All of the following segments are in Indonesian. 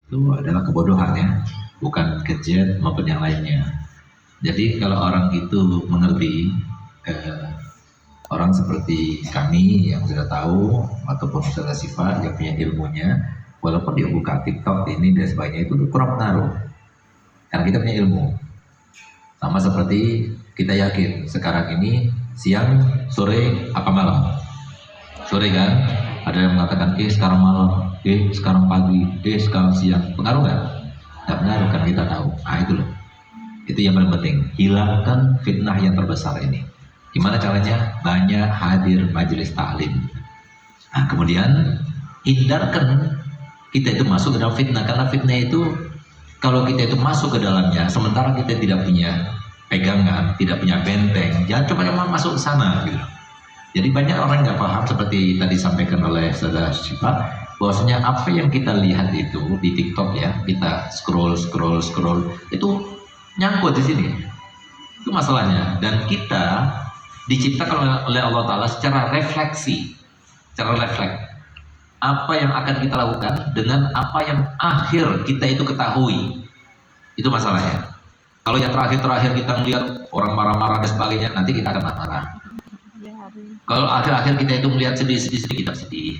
itu adalah kebodohan ya, bukan gadget maupun yang lainnya. Jadi kalau orang itu mengerti, orang seperti kami yang sudah tahu ataupun sudah sifat yang punya ilmunya, walaupun dia buka TikTok ini dan sebagainya itu kurang pengaruh, karena kita punya ilmu. Sama seperti kita yakin sekarang ini siang, sore, apa malam? Sore kan? Ada yang mengatakan sekarang malam, sekarang pagi, sekarang siang. Pengaruh nggak? Nggak pengaruh, kan kita tahu. Ah itu loh. Itu yang paling penting. Hilangkan fitnah yang terbesar ini. Gimana caranya? Banyak hadir majelis taklim. Nah, kemudian hindarkan kita itu masuk ke dalam fitnah, karena fitnah itu kalau kita itu masuk ke dalamnya, sementara kita tidak punya pegangan, tidak punya benteng, jangan coba masuk ke sana gitu. Jadi banyak orang nggak paham seperti tadi disampaikan oleh saudara Syifa, bahwasanya apa yang kita lihat itu di TikTok ya, kita scroll itu nyangkut di sini. Itu masalahnya. Dan kita diciptakan oleh Allah Ta'ala secara refleksi, secara refleks. Apa yang akan kita lakukan dengan apa yang akhir kita itu ketahui. Itu masalahnya. Kalau yang terakhir kita melihat orang marah-marah dan sebagainya, nanti kita akan marah. Kalau akhir-akhir kita itu melihat sedih, kita sedih.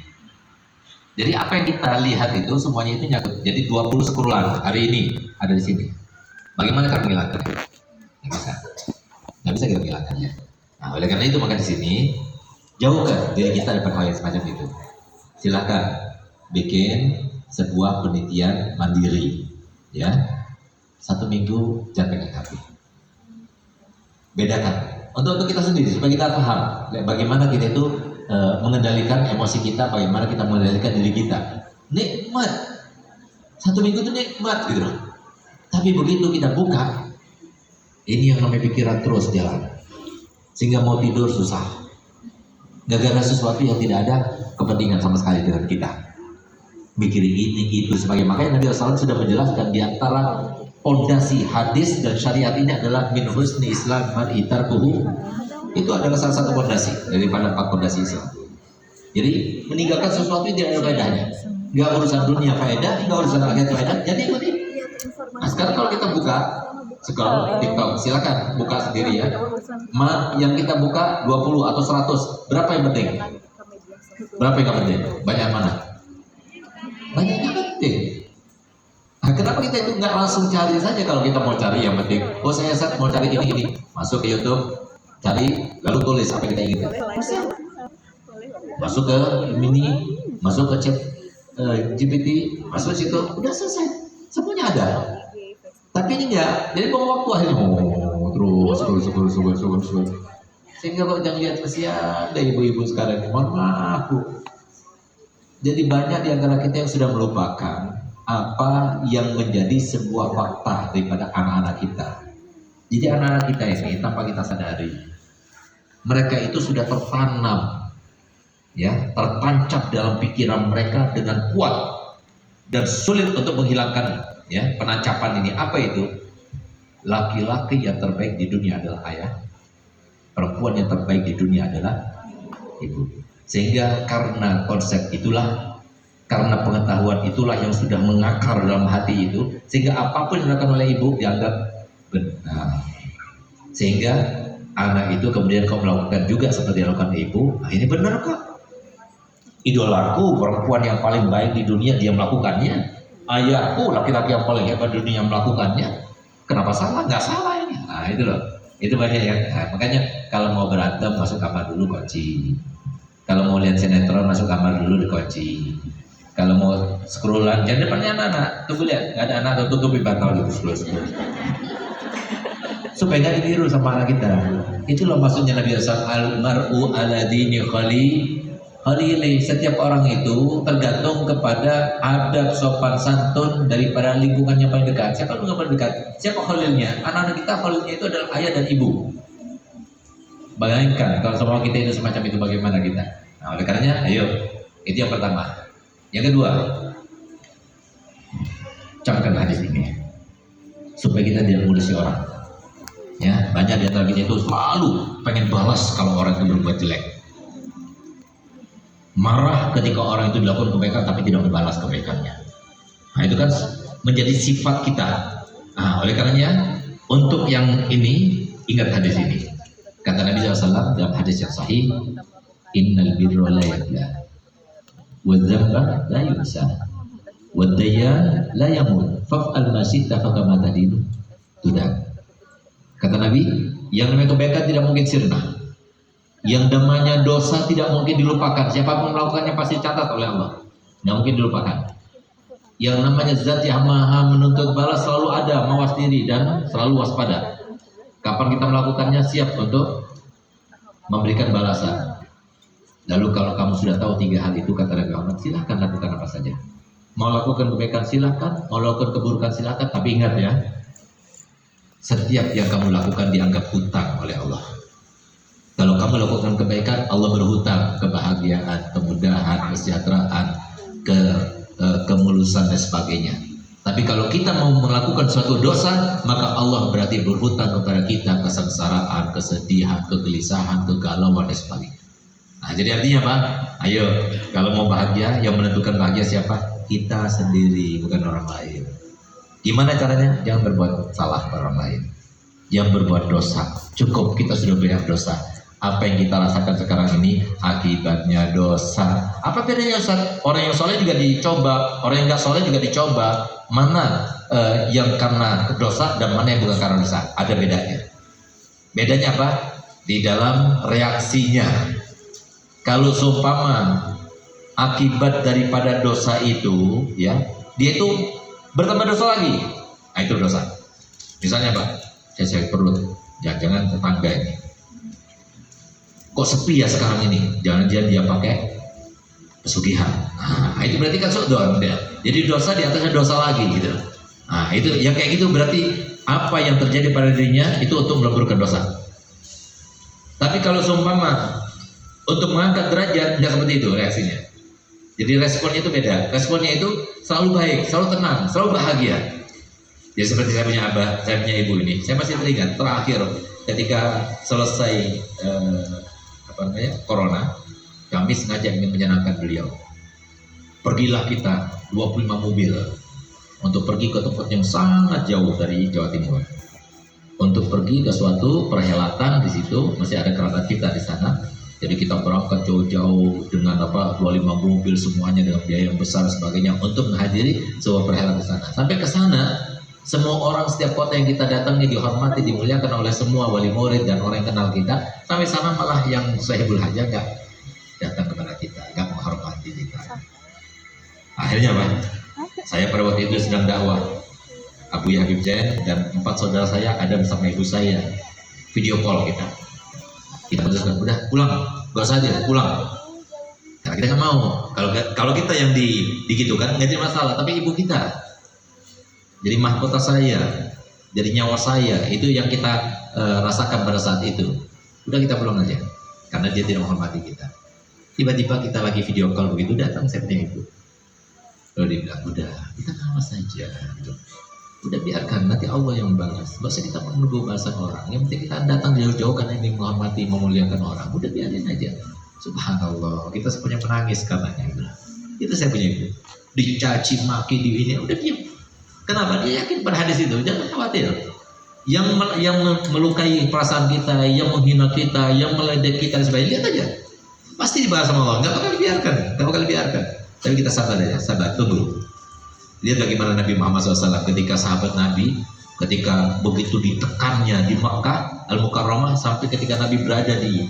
Jadi apa yang kita lihat itu semuanya itu nyangkut. Jadi 20 scrollan hari ini ada di sini. Bagaimana kita menghilangkannya? Nggak bisa kita menghilangkannya. Nah, oleh karena itu maka di sini jauhkan diri kita dari hal yang semacam itu. Silakan bikin sebuah penelitian mandiri, ya. 1 minggu jangan pegang HP. Bedakan. Untuk kita sendiri supaya kita paham bagaimana kita itu mengendalikan emosi kita, bagaimana kita mengendalikan diri kita. Nikmat 1 minggu itu nikmat gitu loh. Tapi begitu kita buka, ini yang namanya pikiran terus jalan, sehingga mau tidur susah. Gara-gara sesuatu yang tidak ada kepentingan sama sekali dengan kita. Mikirin ini itu sebagai, makanya Nabi SAW sudah menjelaskan di antara pondasi hadis dan syariat ini adalah min husni Islam mar'i tarkuhu. Itu adalah salah satu pondasi daripada 4 pondasi Islam. Jadi meninggalkan sesuatu yang tidak ada faedahnya. Enggak urusan dunia faedah, enggak urusan akhirat faedah. Jadi ikuti. Nah, sekarang kalau kita buka scroll TikTok, silakan buka sendiri ya. Yang kita buka 20 atau 100, berapa yang penting? Berapa yang gak penting? Banyak mana? Banyak yang penting. Nah, kenapa kita itu nggak langsung cari saja kalau kita mau cari yang penting? Oh saya mau cari ini, masuk ke YouTube, cari lalu tulis apa yang kita inginkan. Masuk ke mini, masuk ke chat GPT, masuk ke situ, udah selesai, semuanya ada. Tapi ini enggak, jadi bawa waktu akhirnya terus scroll. Sehingga kok jangan lihat kesian ada ibu-ibu sekarang, mohon maaf Bu. Jadi banyak di antara kita yang sudah melupakan apa yang menjadi sebuah fakta daripada anak-anak kita. Jadi anak-anak kita ini tanpa kita sadari, mereka itu sudah tertanam, ya, tertancap dalam pikiran mereka dengan kuat dan sulit untuk menghilangkan, ya, penancapan ini. Apa itu? Laki-laki yang terbaik di dunia adalah ayah, perempuan yang terbaik di dunia adalah ibu. Sehingga karena konsep itulah, karena pengetahuan itulah yang sudah mengakar dalam hati itu, sehingga apapun yang dilakukan oleh ibu dianggap benar. Sehingga anak itu kemudian kau melakukan juga seperti yang dilakukan ibu. Nah, ini benar kok. Idolaku perempuan yang paling baik di dunia, dia melakukannya. Ayahku laki-laki yang paling hebat di dunia melakukannya. Kenapa salah? Nggak salah ini. Nah itu loh. Itu banyak ya. Nah, makanya kalau mau berantem masuk kamar dulu kunci. Kalau mau lihat sinetron masuk kamar dulu dikunci. Kalau mau scrollan, jangan depannya anak-anak. Tunggu lihat, nggak ada anak, tutupi bantal gitu, scroll. Supaya nggak ditiru sama anak kita. Itulah maksudnya Nabi SAW, al-mar'u ala dini khalili. Setiap orang itu tergantung kepada adab sopan santun daripada lingkungan yang paling dekat. Siapa yang paling dekat? Siapa khalilnya? Anak-anak kita khalilnya itu adalah ayah dan ibu. Bayangkan kalau semua kita itu semacam itu, bagaimana kita? Nah, oleh karenanya, ayo, itu yang pertama. Yang kedua, camkan hadis ini supaya kita tidak mengurusi orang. Ya, banyak di antara kita itu selalu pengen balas kalau orang itu berbuat jelek. Marah ketika orang itu dilakukan kebaikan tapi tidak membalas kebaikannya. Nah, itu kan menjadi sifat kita. Nah, oleh karenanya untuk yang ini ingat hadis ini. Kata Nabi SAW dalam hadis yang sahih, innal birra la yabla, wa dzamba la yunsa, wa dayyan la yamut, fa'al ma syi'ta fakama tadinu tudak. Kata Nabi, yang namanya kebaikan tidak mungkin sirna. Yang namanya dosa tidak mungkin dilupakan. Siapapun melakukannya pasti catat oleh Allah. Tidak mungkin dilupakan. Yang namanya zat yang maha menuntut balas selalu ada, mawas diri dan selalu waspada. Kapan kita melakukannya, siap untuk memberikan balasan. Lalu kalau kamu sudah tahu 3 hal itu, kata Nabi Muhammad, silahkan lakukan apa saja. Mau lakukan kebaikan silahkan, mau lakukan keburukan silahkan. Tapi ingat ya, setiap yang kamu lakukan dianggap hutang oleh Allah. Kalau kamu lakukan kebaikan, Allah berhutang kebahagiaan, kemudahan, kesejahteraan, kemulusan dan sebagainya. Tapi kalau kita mau melakukan suatu dosa, maka Allah berarti berhutang kepada kita kesengsaraan, kesedihan, kegelisahan, kegalauan dan sebagainya. Nah, jadi artinya apa? Ayo, kalau mau bahagia, yang menentukan bahagia siapa? Kita sendiri, bukan orang lain. Gimana caranya? Jangan berbuat salah pada orang lain. Jangan berbuat dosa. Cukup kita sudah banyak dosa. Apa yang kita rasakan sekarang ini akibatnya dosa. Apa bedanya Ustaz? Orang yang soleh juga dicoba, orang yang nggak soleh juga dicoba. Mana yang karena dosa dan mana yang bukan karena dosa? Ada bedanya. Bedanya apa? Di dalam reaksinya. Kalau seumpama akibat daripada dosa itu, ya, dia itu bertambah dosa lagi. Nah, itu dosa. Misalnya Pak, saya sakit perut, jangan-jangan tetangga ini. Kok sepi ya sekarang ini? Jangan-jangan dia pakai pesugihan. Nah, itu berarti kan sodon dia. Jadi dosa di atasnya dosa lagi gitu. Nah, itu yang kayak gitu berarti apa yang terjadi pada dirinya itu untuk meleburkan dosa. Tapi kalau seumpama untuk mengangkat derajat, tidak seperti itu reaksinya. Jadi responnya itu beda. Responnya itu selalu baik, selalu tenang, selalu bahagia. Ya seperti saya punya abah, saya punya ibu ini. Saya masih teringat terakhir ketika selesai corona, kami sengaja ingin menyenangkan beliau. Pergilah kita 25 mobil untuk pergi ke tempat yang sangat jauh dari Jawa Timur. Untuk pergi ke suatu perhelatan di situ, masih ada kerabat kita di sana. Jadi kita berangkat jauh-jauh dengan 25 mobil semuanya dengan biaya yang besar dan sebagainya untuk menghadiri sebuah perhelatan di sana. Sampai ke sana, semua orang setiap kota yang kita datangi dihormati, dimuliakan oleh semua wali murid dan orang yang kenal kita. Sampai sana malah yang sahibul hajah nggak datang kepada kita, nggak menghormati kita. Akhirnya Pak, saya pada waktu itu sedang dakwah. Abu Habib Zain dan 4 saudara saya ada bersama ibu saya. Video call kita. Kita putuskan, udah pulang, gak usah aja, pulang. Karena kita nggak mau. Kalau kita yang digitukan nggak jadi masalah, tapi ibu kita. Jadi mahkota saya, jadi nyawa saya, itu yang kita rasakan pada saat itu. Udah kita pulang aja, karena dia tidak menghormati kita. Tiba-tiba kita lagi video call begitu, datang saya punya ibu. Lalu dia bilang, udah kita ngawas saja. Gitu. Udah biarkan, nanti Allah yang membalas. Gak usah kita menunggu balasan orang. Yang penting kita datang jauh-jauh karena ingin menghormati, memuliakan orang. Udah biarin aja. Subhanallah, kita semuanya menangis katanya. Itu saya punya ibu. Dicaci maki di ini, udah diam. Kenapa? Dia yakin pada hadis itu, jangan khawatir. Yang melukai perasaan kita, yang menghina kita, yang meledek kita, sebagainya, lihat aja. Pasti dibalas sama Allah, nggak bakal dibiarkan. Tapi kita sabar aja, sabar, tunggu. Lihat bagaimana Nabi Muhammad SAW ketika sahabat Nabi, ketika begitu ditekannya di Makkah Al-Mukarramah, sampai ketika Nabi berada di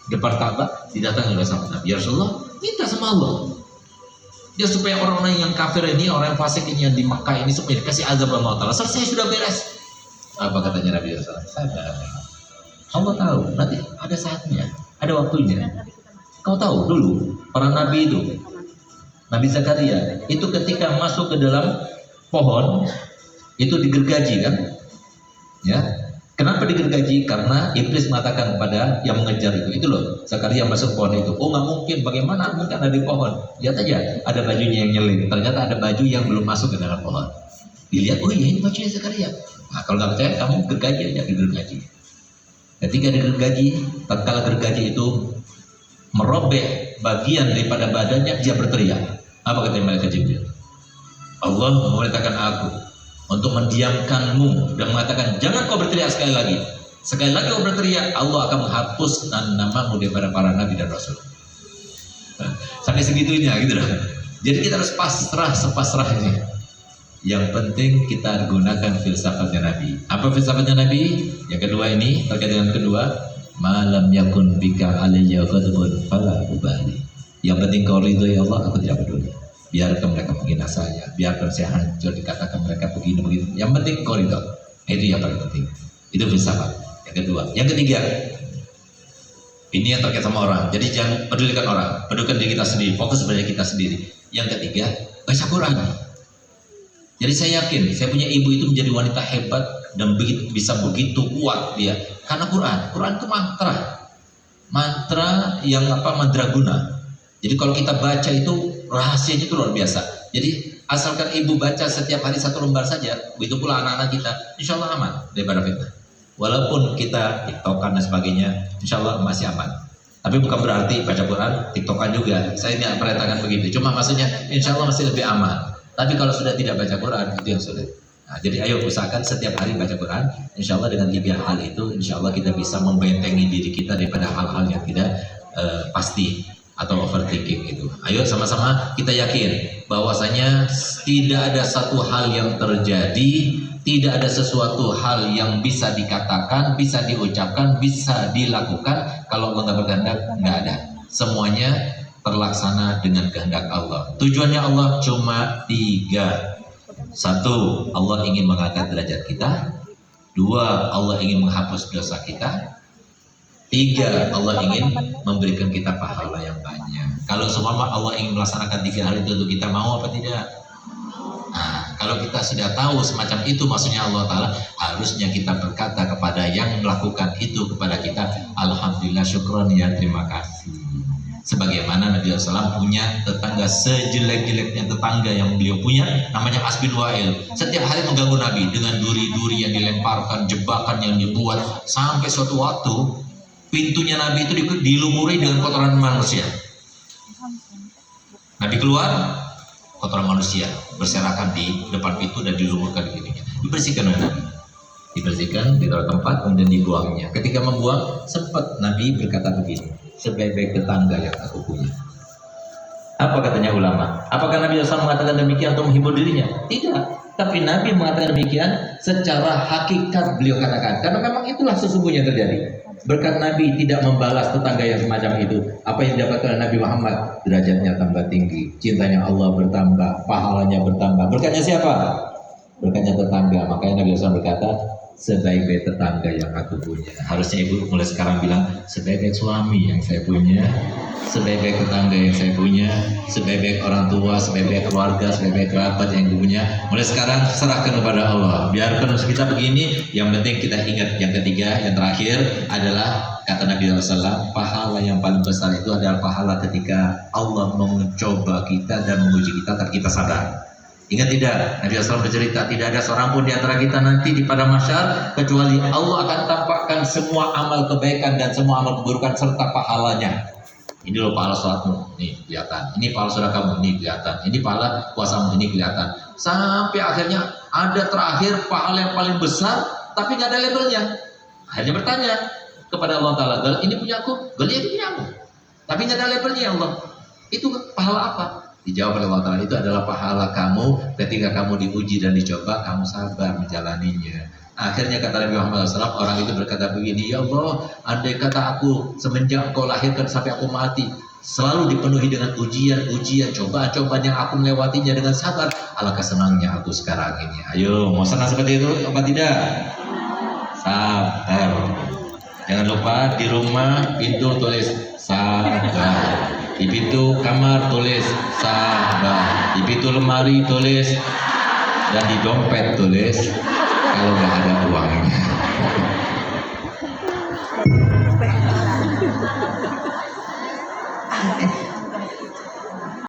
depan Ka'bah, didatangi oleh sahabat Nabi, ya Rasulullah, minta sama Allah. Ya supaya orang-orang yang kafir ini, orang yang fasik ini yang di Makkah ini supaya dikasih azab Allah Ta'ala. Selesai sudah beres. Apa katanya Nabi SAW? Sabar. Allah tahu, nanti ada saatnya, ada waktunya. Kau tahu dulu, para Nabi itu, Nabi Zakaria, itu ketika masuk ke dalam pohon, itu digergaji kan? Ya. Kenapa digergaji? Karena iblis mengatakan kepada yang mengejar itu loh, Zakaria masuk pohon itu. Oh nggak mungkin, bagaimana mungkin ada di pohon? Lihat aja, ada bajunya yang nyelip. Ternyata ada baju yang belum masuk ke dalam pohon. Dilihat, oh iya ini bajunya Zakaria. Nah kalau nggak percaya, kamu gergaji aja, digergaji. Ketika digergaji, tatkala gergaji itu merobek bagian daripada badannya, dia berteriak. Apa kata malaikat Jibril? Allah memerintahkan aku untuk mendiamkanmu dan mengatakan jangan kau berteriak sekali lagi. Sekali lagi kau berteriak, Allah akan menghapus namamu daripada para nabi dan rasul. Sampai segitunya gitu loh. Jadi kita harus pasrah sepasrahnya. Yang penting kita gunakan filsafatnya Nabi. Apa filsafatnya Nabi? Yang kedua ini terkait dengan kedua, malam yakun bika alayya ghadabun fala ubali. Yang penting kau ridho ya Allah, aku tidak peduli. Biarkan mereka menghina saya, biarkan saya hancur, dikatakan mereka begini begitu. Yang penting kau ridho. Itu yang paling penting. Itu filsafat. Yang kedua, yang ketiga, ini yang terkait sama orang. Jadi jangan pedulikan orang, pedulikan diri kita sendiri, fokus pada kita sendiri. Yang ketiga, baca Quran. Jadi saya yakin, saya punya ibu itu menjadi wanita hebat dan bisa begitu kuat dia karena Quran. Quran itu mantra yang mandraguna. Jadi kalau kita baca itu rahasianya itu luar biasa. Jadi asalkan ibu baca setiap hari 1 lembar saja, begitu pula anak-anak kita, insya Allah aman daripada fitnah. Walaupun kita tiktokan dan sebagainya, insya Allah masih aman. Tapi bukan berarti baca Quran, tiktokan juga. Saya tidak perintahkan begitu. Cuma maksudnya, insya Allah masih lebih aman. Tapi kalau sudah tidak baca Quran, itu yang sulit. Nah, jadi ayo usahakan setiap hari baca Quran. Insya Allah dengan 3 hal itu, insya Allah kita bisa membentengi diri kita daripada hal-hal yang tidak pasti atau overthinking itu. Ayo sama-sama kita yakin bahwasanya tidak ada satu hal yang terjadi, tidak ada sesuatu hal yang bisa dikatakan, bisa diucapkan, bisa dilakukan kalau Allah nggak berkehendak, nggak ada. Semuanya terlaksana dengan kehendak Allah. Tujuannya Allah cuma 3. 1, Allah ingin mengangkat derajat kita. 2, Allah ingin menghapus dosa kita. 3, Allah ingin memberikan kita pahala yang banyak. Kalau semua Allah ingin melaksanakan 3 hal itu untuk kita, mau apa tidak? Nah, kalau kita sudah tahu semacam itu maksudnya Allah Ta'ala, harusnya kita berkata kepada yang melakukan itu kepada kita, alhamdulillah, syukron ya, terima kasih. Sebagaimana Nabi SAW punya tetangga sejelek-jeleknya tetangga yang beliau punya, namanya As bin Wa'il. Setiap hari mengganggu Nabi dengan duri-duri yang dilemparkan, jebakan yang dibuat, sampai suatu waktu pintunya Nabi itu dilumuri dengan kotoran manusia. Nabi keluar, kotoran manusia berserakan di depan pintu dan dilumurkan di pintunya. Dibersihkan oleh Nabi. Dibersihkan, ditaruh tempat, kemudian dibuangnya. Ketika membuang, sempat Nabi berkata begini, sebaik-baik tetangga yang aku punya. Apa katanya ulama? Apakah Nabi SAW mengatakan demikian untuk menghibur dirinya? Tidak. Tapi Nabi mengatakan demikian secara hakikat beliau katakan. Karena memang itulah sesungguhnya terjadi. Berkat Nabi tidak membalas tetangga yang semacam itu. Apa yang didapatkan oleh Nabi Muhammad? Derajatnya tambah tinggi. Cintanya Allah bertambah. Pahalanya bertambah. Berkatnya siapa? Berkatnya tetangga. Makanya Nabi SAW berkata, sebaik-baik tetangga yang aku punya. Harusnya ibu mulai sekarang bilang, sebaik-baik suami yang saya punya, sebaik-baik tetangga yang saya punya, sebaik-baik orang tua, sebaik-baik keluarga, sebaik-baik kerabat yang ibu punya. Mulai sekarang serahkan kepada Allah. Biarkan kita begini, yang penting kita ingat. Yang ketiga, yang terakhir adalah kata Nabi SAW, pahala yang paling besar itu adalah pahala ketika Allah mencoba kita dan menguji kita, tapi kita sadar. Ingat tidak, Nabi SAW bercerita, tidak ada seorang pun di antara kita nanti di padang mahsyar kecuali Allah akan tampakkan semua amal kebaikan dan semua amal keburukan serta pahalanya. Ini loh pahala sholatmu, nih kelihatan. Ini pahala sedekahmu, nih kelihatan. Ini pahala puasamu, ini kelihatan. Sampai akhirnya ada terakhir pahala yang paling besar, tapi nggak ada labelnya. Akhirnya bertanya kepada Allah Ta'ala, gal ini punya aku, gal ini punya aku. Tapi nggak ada labelnya ya Allah. Itu pahala apa? Dijawab oleh Allah Ta'ala, itu adalah pahala kamu ketika kamu diuji dan dicoba, kamu sabar menjalaninya. Akhirnya kata Nabi Muhammad SAW, orang itu berkata begini, ya Allah, andai kata aku semenjak kau lahirkan sampai aku mati, selalu dipenuhi dengan ujian-ujian, cobaan-cobaan yang aku melewatinya dengan sabar, alangkah senangnya aku sekarang ini. Ayo, mau senang seperti itu apa tidak? Sabar. Jangan lupa di rumah pintu tulis sabar. Di pintu kamar tulis sabar, di pintu lemari tulis, dan di dompet tulis kalau nggak ada uangnya.